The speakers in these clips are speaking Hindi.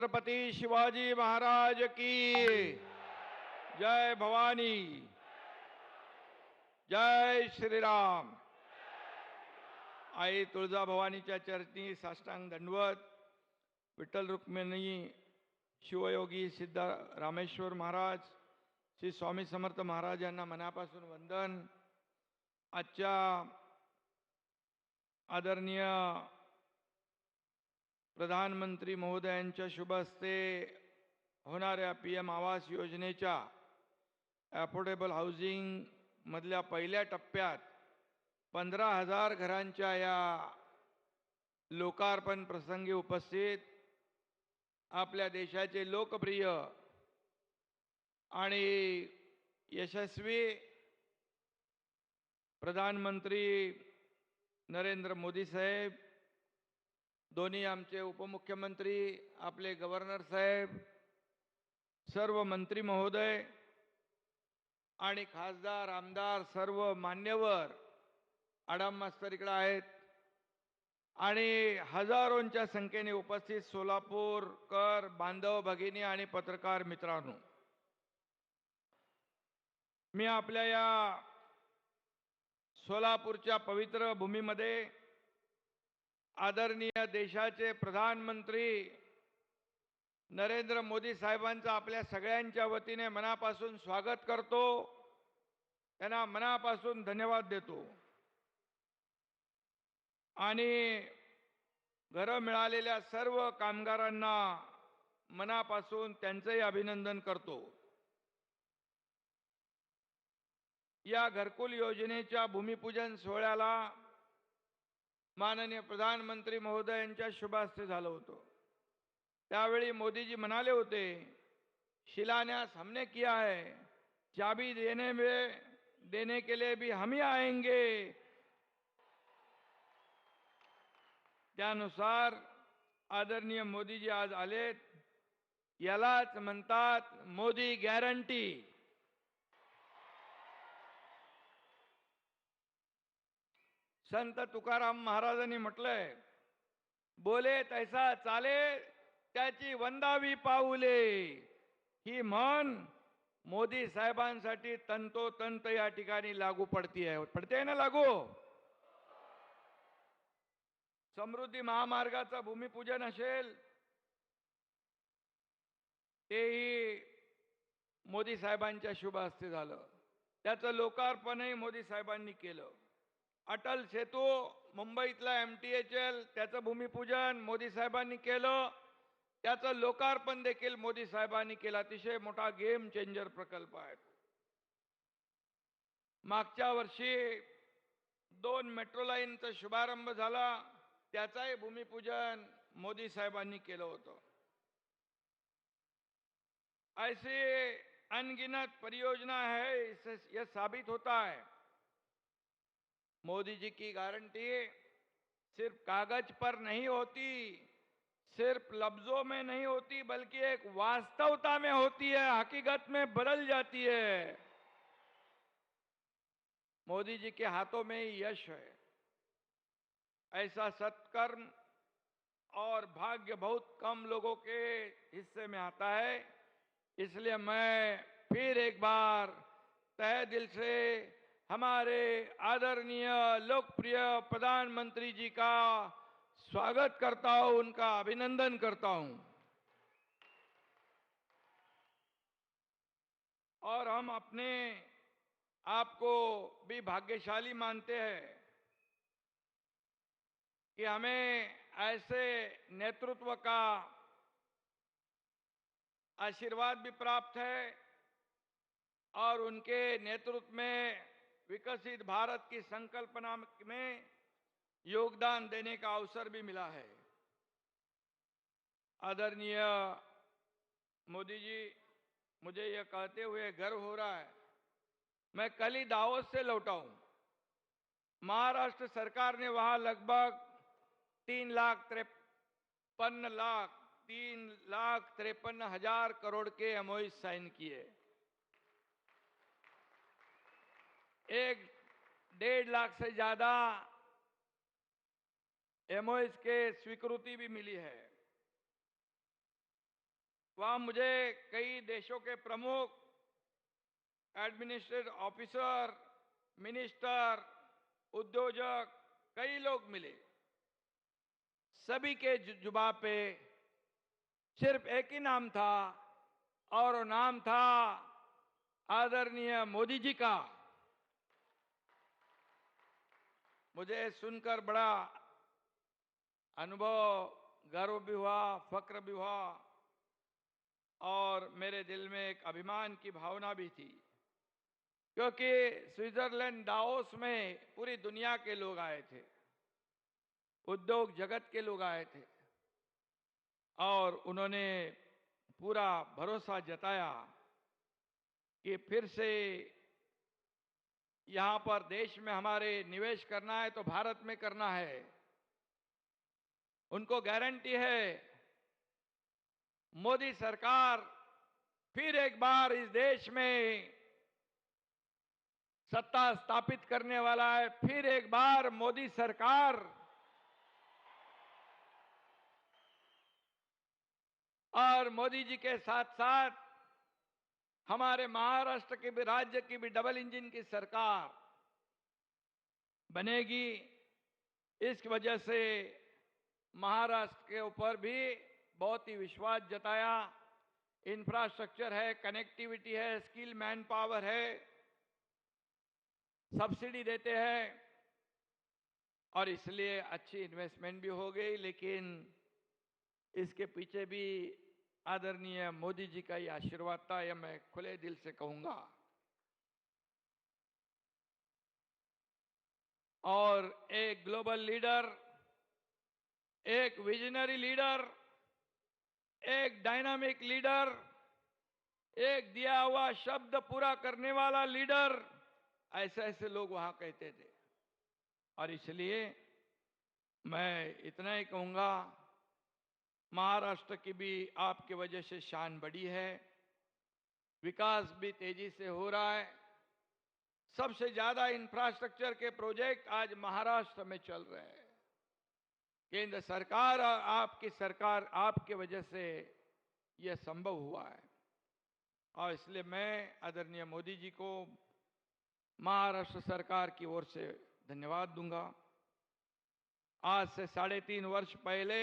छत्रपति शिवाजी महाराज की जय भवानी। जय श्री राम। आई तुळजा भवानीच्या चरणी साष्टांग दंडवत। विठ्ठल रुक्मिणी शिवयोगी सिद्ध रामेश्वर महाराज श्री स्वामी समर्थ महाराज यांना मनापासून वंदन। आजच्या आदरणीय प्रधानमंत्री महोदयांच्या शुभ हस्ते होणाऱ्या PM आवास योजनेच्या अफोर्डेबल हाऊसिंग मधल्या पहिल्या टप्प्यात 15,000 घरांच्या या लोकार्पण प्रसंगी उपस्थित आपल्या देशाचे लोकप्रिय आणि यशस्वी प्रधानमंत्री नरेंद्र मोदी साहेब, दोन्ही आमचे उपमुख्यमंत्री, आपले गव्हर्नर साहेब, सर्व मंत्री महोदय आणि खासदार आमदार, सर्व मान्यवर, आडाम मास्तर इकडे आहेत आणि हजारोंच्या संख्येने उपस्थित सोलापूरकर बांधव भगिनी आणि पत्रकार मित्रांनो, मी आपल्या या सोलापूरच्या पवित्र भूमीमध्ये आदरणीय देशाचे प्रधानमंत्री नरेंद्र मोदी साहेबांचं आपल्या सगळ्यांच्या वतीने मनापासून स्वागत करतो, त्यांना मनापासून धन्यवाद देतो आणि घरं मिळालेल्या सर्व कामगारांना मनापासून त्यांचंही अभिनंदन करतो। या घरकुल योजनेच्या भूमिपूजन सोहळ्याला माननीय प्रधानमंत्री महोदयांच्या शुभ हस्ते झालं होतं। त्यावेळी मोदीजी म्हणाले होते, शिलान्यास हमने किया है, चाबी देने के लिए भी हम ही आएंगे। त्यानुसार आदरणीय मोदीजी आज आलेत। यालाच म्हणतात मोदी गॅरंटी। संत तुकाराम महाराजांनी म्हटलंय, बोले तैसा चाले त्याची वंदावी पाऊले। ही म्हण मोदी साहेबांसाठी तंतोतंत या ठिकाणी लागू पडते ना लागू। समृद्धी महामार्गाचं भूमिपूजन असेल तेही मोदी साहेबांच्या शुभ हस्ते झालं। त्याचं लोकार्पणही मोदी साहेबांनी केलं। अटल सेतू मुंबईतला MTHL त्याचं भूमिपूजन मोदी साहेबांनी केलं, त्याचं लोकार्पण देखील मोदी साहेबांनी केलं। अतिशय मोठा गेम चेंजर प्रकल्प आहे। मागच्या वर्षी 2 मेट्रो लाईनचा शुभारंभ झाला, त्याचाही भूमिपूजन मोदी साहेबांनी केलं होतं। ऐसी अनगिनत परियोजना है, इससे यह साबित होता है मोदी जी की गारंटी सिर्फ कागज पर नहीं होती, सिर्फ लफ्जों में नहीं होती, बल्कि एक वास्तवता में होती है, हकीकत में बदल जाती है। मोदी जी के हाथों में ही यश है। ऐसा सत्कर्म और भाग्य बहुत कम लोगों के हिस्से में आता है। इसलिए मैं फिर एक बार तहे दिल से हमारे आदरणीय लोकप्रिय प्रधानमंत्री जी का स्वागत करता हूं, उनका अभिनंदन करता हूं। और हम अपने आपको भी भाग्यशाली मानते हैं कि हमें ऐसे नेतृत्व का आशीर्वाद भी प्राप्त है और उनके नेतृत्व में विकसित भारत की संकल्पना में योगदान देने का अवसर भी मिला है। आदरणीय मोदी जी, मुझे यह कहते हुए गर्व हो रहा है, मैं कल ही दावोस से लौटा हूं। महाराष्ट्र सरकार ने वहां लगभग 3,53,000 करोड़ के MOU साइन किए। 1.5 लाख से ज्यादा MOU के स्वीकृति भी मिली है। वहां मुझे कई देशों के प्रमुख, एडमिनिस्ट्रेटिव ऑफिसर, मिनिस्टर, उद्योजक, कई लोग मिले। सभी के जुबान पे सिर्फ एक ही नाम था और वो नाम था आदरणीय मोदी जी का। मुझे सुनकर बड़ा अनुभव, गर्व भी हुआ, फक्र भी हुआ और मेरे दिल में एक अभिमान की भावना भी थी, क्योंकि स्विट्जरलैंड दावोस में पूरी दुनिया के लोग आए थे, उद्योग जगत के लोग आए थे और उन्होंने पूरा भरोसा जताया कि फिर से यहां पर देश में हमारे निवेश करना है तो भारत में करना है। उनको गारंटी है मोदी सरकार फिर एक बार इस देश में सत्ता स्थापित करने वाला है। फिर एक बार मोदी सरकार और मोदी जी के साथ साथ हमारे महाराष्ट्र के भी, राज्य की भी डबल इंजन की सरकार बनेगी। इस वजह से महाराष्ट्र के ऊपर भी बहुत ही विश्वास जताया। इंफ्रास्ट्रक्चर है, कनेक्टिविटी है, स्किल मैन पावर है, सब्सिडी देते हैं और इसलिए अच्छी इन्वेस्टमेंट भी हो गई। लेकिन इसके पीछे भी आदरणीय मोदी जी का ही आशीर्वाद था, यह मैं खुले दिल से कहूंगा। और एक ग्लोबल लीडर, एक विजनरी लीडर, एक डायनामिक लीडर, एक दिया हुआ शब्द पूरा करने वाला लीडर, ऐसे ऐसे लोग वहां कहते थे। और इसलिए मैं इतना ही कहूंगा, महाराष्ट्र की भी आपकी वजह से शान बढ़ी है, विकास भी तेजी से हो रहा है। सबसे ज्यादा इंफ्रास्ट्रक्चर के प्रोजेक्ट आज महाराष्ट्र में चल रहे हैं। केंद्र सरकार और आपकी सरकार, आपकी वजह से यह संभव हुआ है और इसलिए मैं आदरणीय मोदी जी को महाराष्ट्र सरकार की ओर से धन्यवाद दूंगा। आज से 3.5 वर्ष पहले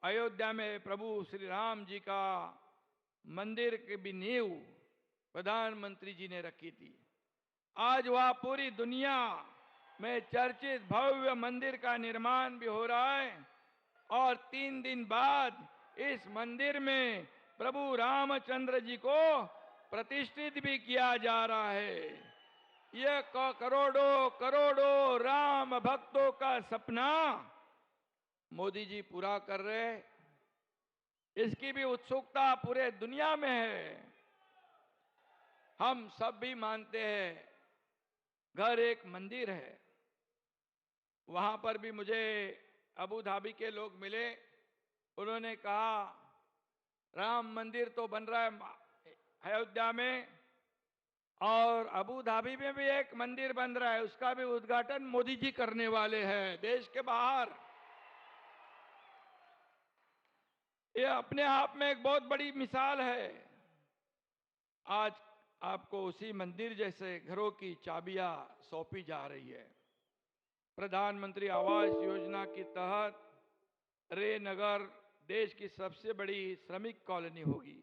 अयोध्या में प्रभु श्री राम जी का मंदिर की भी नींव प्रधानमंत्री जी ने रखी थी। आज वह पूरी दुनिया में चर्चित भव्य मंदिर का निर्माण भी हो रहा है और 3 दिन बाद इस मंदिर में प्रभु रामचंद्र जी को प्रतिष्ठित भी किया जा रहा है। यह करोड़ों करोड़ों राम भक्तों का सपना मोदी जी पूरा कर रहे हैं। इसकी भी उत्सुकता पूरे दुनिया में है। हम सब भी मानते हैं घर एक मंदिर है। वहां पर भी मुझे अबू धाबी के लोग मिले, उन्होंने कहा राम मंदिर तो बन रहा है अयोध्या में और अबू धाबी में भी एक मंदिर बन रहा है, उसका भी उद्घाटन मोदी जी करने वाले हैं देश के बाहर। यह अपने आप में एक बहुत बड़ी मिसाल है। आज आपको उसी मंदिर जैसे घरों की चाबियां सौंपी जा रही है। प्रधानमंत्री आवास योजना के तहत रे नगर देश की सबसे बड़ी श्रमिक कॉलोनी होगी।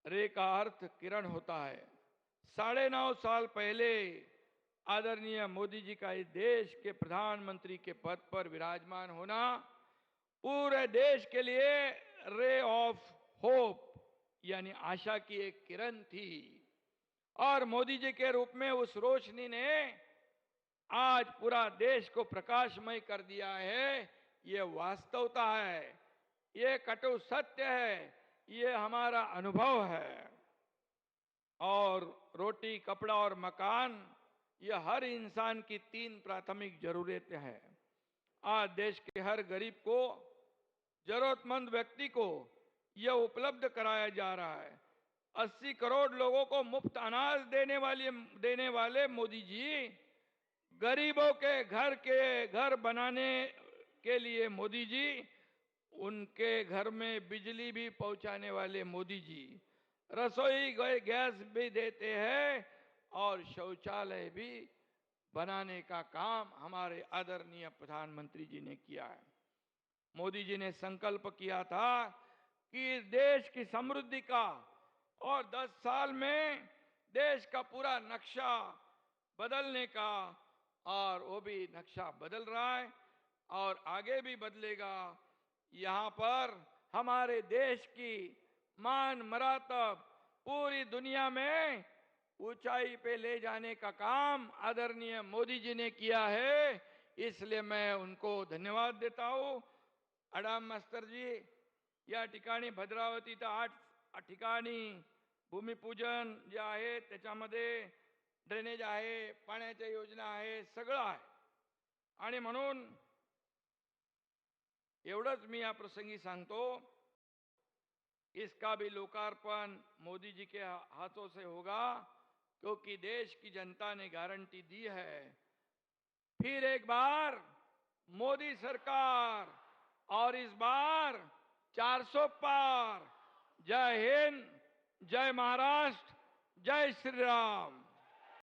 रे का अर्थ किरण होता है। 9.5 साल पहले आदरणीय मोदी जी का इस देश के प्रधानमंत्री के पद पर विराजमान होना पूरे देश के लिए रे ऑफ होप यानी आशा की एक किरण थी और मोदी जी के रूप में उस रोशनी ने आज पूरा देश को प्रकाशमय कर दिया है। ये वास्तवता है, ये कटु सत्य है, ये हमारा अनुभव है। और रोटी, कपड़ा और मकान, ये हर इंसान की 3 प्राथमिक जरूरतें हैं। आज देश के हर गरीब को, जरूरतमंद व्यक्ति को यह उपलब्ध कराया जा रहा है। 80 करोड़ लोगों को मुफ्त अनाज देने वाले मोदी जी, गरीबों के घर बनाने के लिए मोदी जी उनके घर में बिजली भी पहुंचाने वाले मोदी जी, रसोई गैस भी देते हैं और शौचालय भी बनाने का काम हमारे आदरणीय प्रधानमंत्री जी ने किया है। मोदी जी ने संकल्प किया था कि इस देश की समृद्धि का और 10 साल में देश का पूरा नक्शा बदलने का, और वो भी नक्शा बदल रहा है और आगे भी बदलेगा। यहाँ पर हमारे देश की मान मरातब पूरी दुनिया में ऊंचाई पे ले जाने का काम आदरणीय मोदी जी ने किया है, इसलिए मैं उनको धन्यवाद देता हूं। अडाम मास्तर जी, या ठिकाणी भद्रावती तर 8 ठिकाणी भूमिपूजन जे आहे त्याच्यामध्ये ड्रेनेज आहे, पाण्याच्या योजना आहे, सगळं आहे। आणि म्हणून एवढंच मी या प्रसंगी सांगतो, इसका भी लोकार्पण मोदी जी के हाथों से होगा, क्योंकि देश की जनता ने गारंटी दी है। फिर एक बार मोदी सरकार, और इस बार 400 पार। जय हिंद, जय महाराष्ट्र, जय श्री राम।